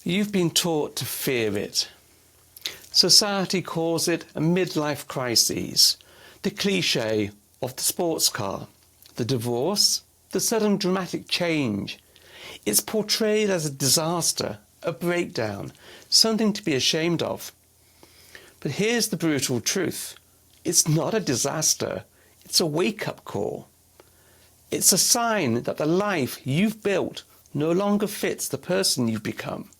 You've been taught to fear it. Society calls it a midlife crisis, the cliché of the sports car, the divorce, the sudden dramatic change. It's portrayed as a disaster, a breakdown, something to be ashamed of. But here's the brutal truth. It's not a disaster, it's a wake-up call. It's a sign that the life you've built no longer fits the person you've become.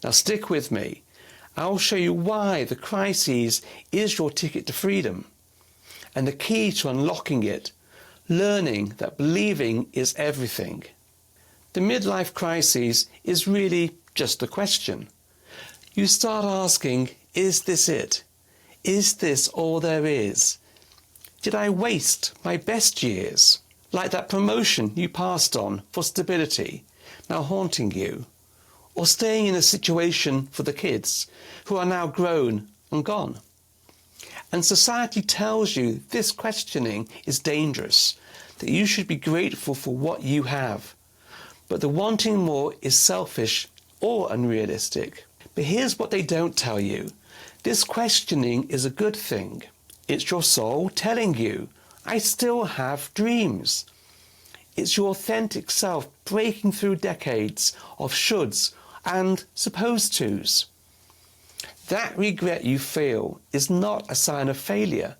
Now stick with me. I'll show you why the crisis is your ticket to freedom and the key to unlocking it, learning that believing is everything. The midlife crisis is really just a question. You start asking, is this it? Is this all there is? Did I waste my best years? Like that promotion you passed on for stability, now haunting you. Or staying in a situation for the kids who are now grown and gone. And society tells you this questioning is dangerous, that you should be grateful for what you have. But the wanting more is selfish or unrealistic. But here's what they don't tell you. This questioning is a good thing. It's your soul telling you, I still have dreams. It's your authentic self breaking through decades of shoulds and supposed tos. That regret you feel is not a sign of failure.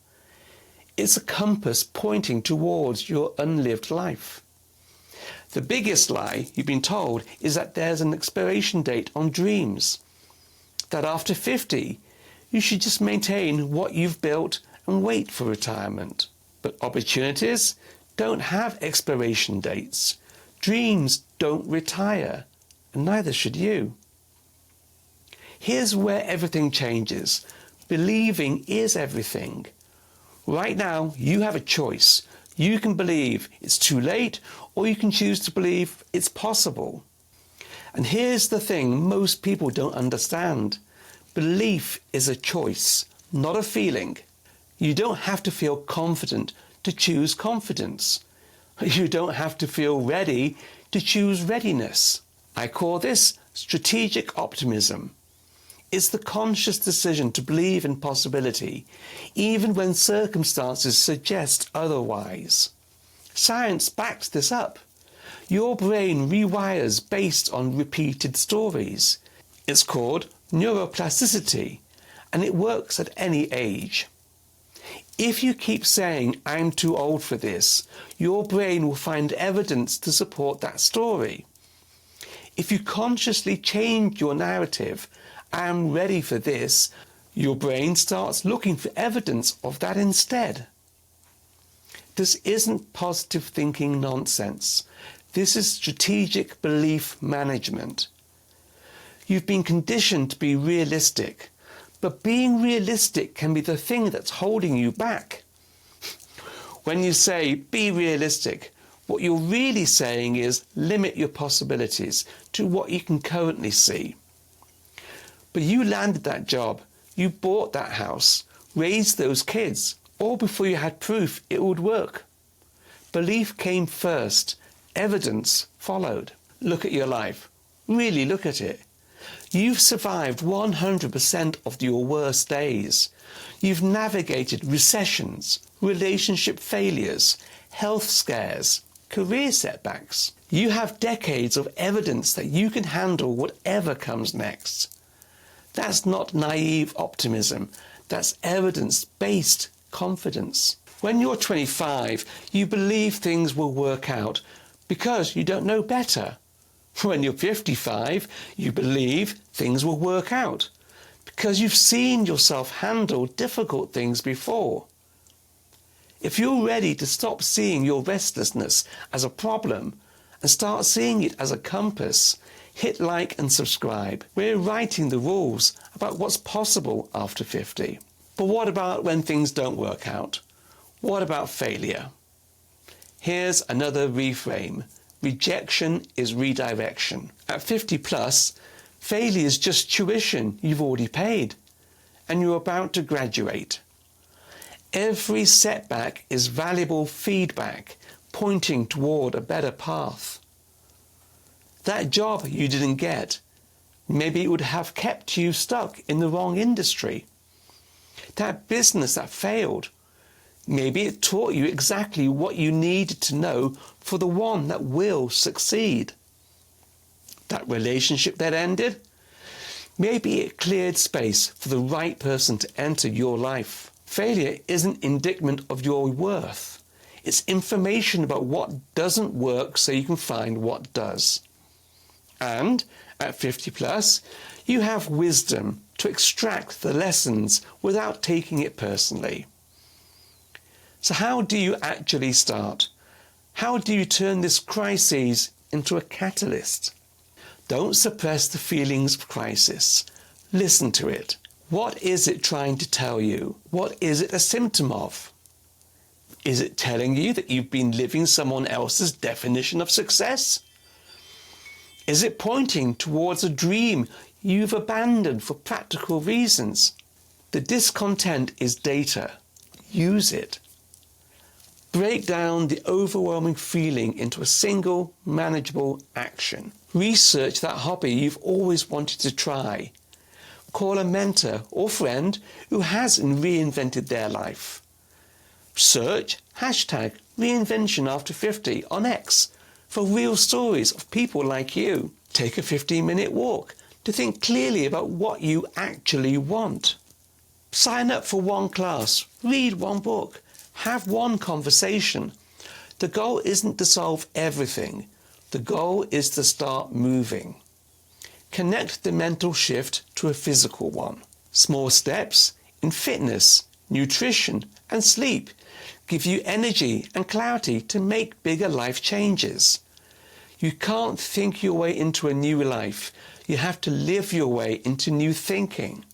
It's a compass pointing towards your unlived life. The biggest lie you've been told is that there's an expiration date on dreams. That after 50, you should just maintain what you've built and wait for retirement. But opportunities don't have expiration dates. Dreams don't retire. And neither should you. Here's where everything changes. Believing is everything. Right now, you have a choice. You can believe it's too late, or you can choose to believe it's possible. And here's the thing most people don't understand. Belief is a choice, not a feeling. You don't have to feel confident to choose confidence. You don't have to feel ready to choose readiness. I call this strategic optimism. It's the conscious decision to believe in possibility, even when circumstances suggest otherwise. Science backs this up. Your brain rewires based on repeated stories. It's called neuroplasticity, and it works at any age. If you keep saying, I'm too old for this, your brain will find evidence to support that story. If you consciously change your narrative, I'm ready for this, your brain starts looking for evidence of that instead. This isn't positive thinking nonsense. This is strategic belief management. You've been conditioned to be realistic, but being realistic can be the thing that's holding you back. When you say, be realistic, what you're really saying is limit your possibilities to what you can currently see. But you landed that job, you bought that house, raised those kids, all before you had proof it would work. Belief came first, evidence followed. Look at your life. Really look at it. You've survived 100% of your worst days. You've navigated recessions, relationship failures, health scares, career setbacks. You have decades of evidence that you can handle whatever comes next. That's not naive optimism. That's evidence-based confidence. When you're 25, you believe things will work out because you don't know better. When you're 55, you believe things will work out because you've seen yourself handle difficult things before. If you're ready to stop seeing your restlessness as a problem and start seeing it as a compass, hit like and subscribe. We're writing the rules about what's possible after 50. But what about when things don't work out? What about failure? Here's another reframe. Rejection is redirection. At 50 plus, failure is just tuition you've already paid, and you're about to graduate. Every setback is valuable feedback pointing toward a better path. That job you didn't get, Maybe it would have kept you stuck in the wrong industry. That business that failed. Maybe it taught you exactly what you needed to know for the one that will succeed. That relationship that ended. Maybe it cleared space for the right person to enter your life. Failure isn't indictment of your worth. It's information about what doesn't work so you can find what does. And at 50 plus, you have wisdom to extract the lessons without taking it personally. So how do you actually start? How do you turn this crisis into a catalyst? Don't suppress the feelings of crisis. Listen to it. What is it trying to tell you? What is it a symptom of? Is it telling you that you've been living someone else's definition of success? Is it pointing towards a dream you've abandoned for practical reasons? The discontent is data. Use it. Break down the overwhelming feeling into a single, manageable action. Research that hobby you've always wanted to try. Call a mentor or friend who hasn't reinvented their life. Search #reinventionafter50 on X for real stories of people like you. Take a 15-minute walk to think clearly about what you actually want. Sign up for one class, read one book, have one conversation. The goal isn't to solve everything. The goal is to start moving. Connect the mental shift to a physical one. Small steps in fitness, nutrition and sleep give you energy and clarity to make bigger life changes. You can't think your way into a new life. You have to live your way into new thinking.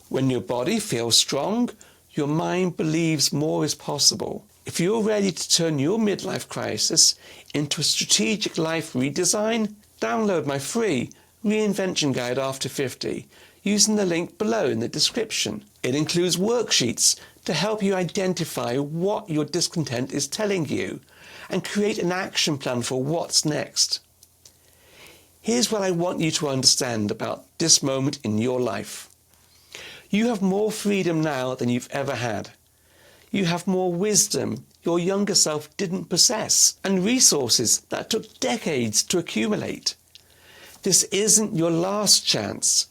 When your body feels strong, your mind believes more is possible. If you're ready to turn your midlife crisis into a strategic life redesign, download my free Reinvention Guide After 50 using the link below in the description. It includes worksheets to help you identify what your discontent is telling you and create an action plan for what's next. Here's what I want you to understand about this moment in your life. You have more freedom now than you've ever had. You have more wisdom your younger self didn't possess and resources that took decades to accumulate. This isn't your last chance.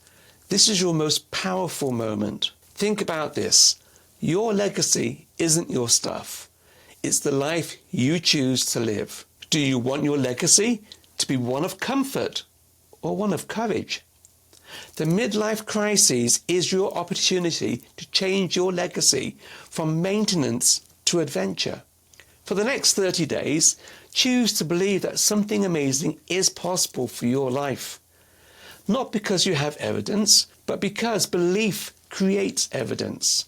This is your most powerful moment. Think about this. Your legacy isn't your stuff. It's the life you choose to live. Do you want your legacy to be one of comfort or one of courage? The midlife crisis is your opportunity to change your legacy from maintenance to adventure. For the next 30 days, choose to believe that something amazing is possible for your life. Not because you have evidence, but because belief creates evidence.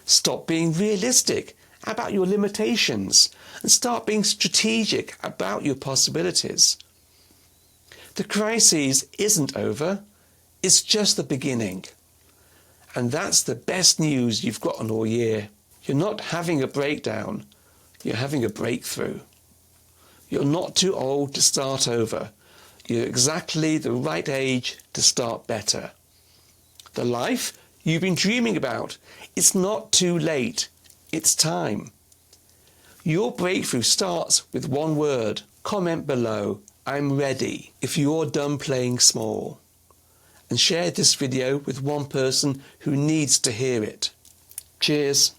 Stop being realistic about your limitations and start being strategic about your possibilities. The crisis isn't over, it's just the beginning. And that's the best news you've gotten all year. You're not having a breakdown, you're having a breakthrough. You're not too old to start over. You're exactly the right age to start better. The life you've been dreaming about, it's not too late. It's time. Your breakthrough starts with one word. Comment below, I'm ready, if you're done playing small. And share this video with one person who needs to hear it. Cheers.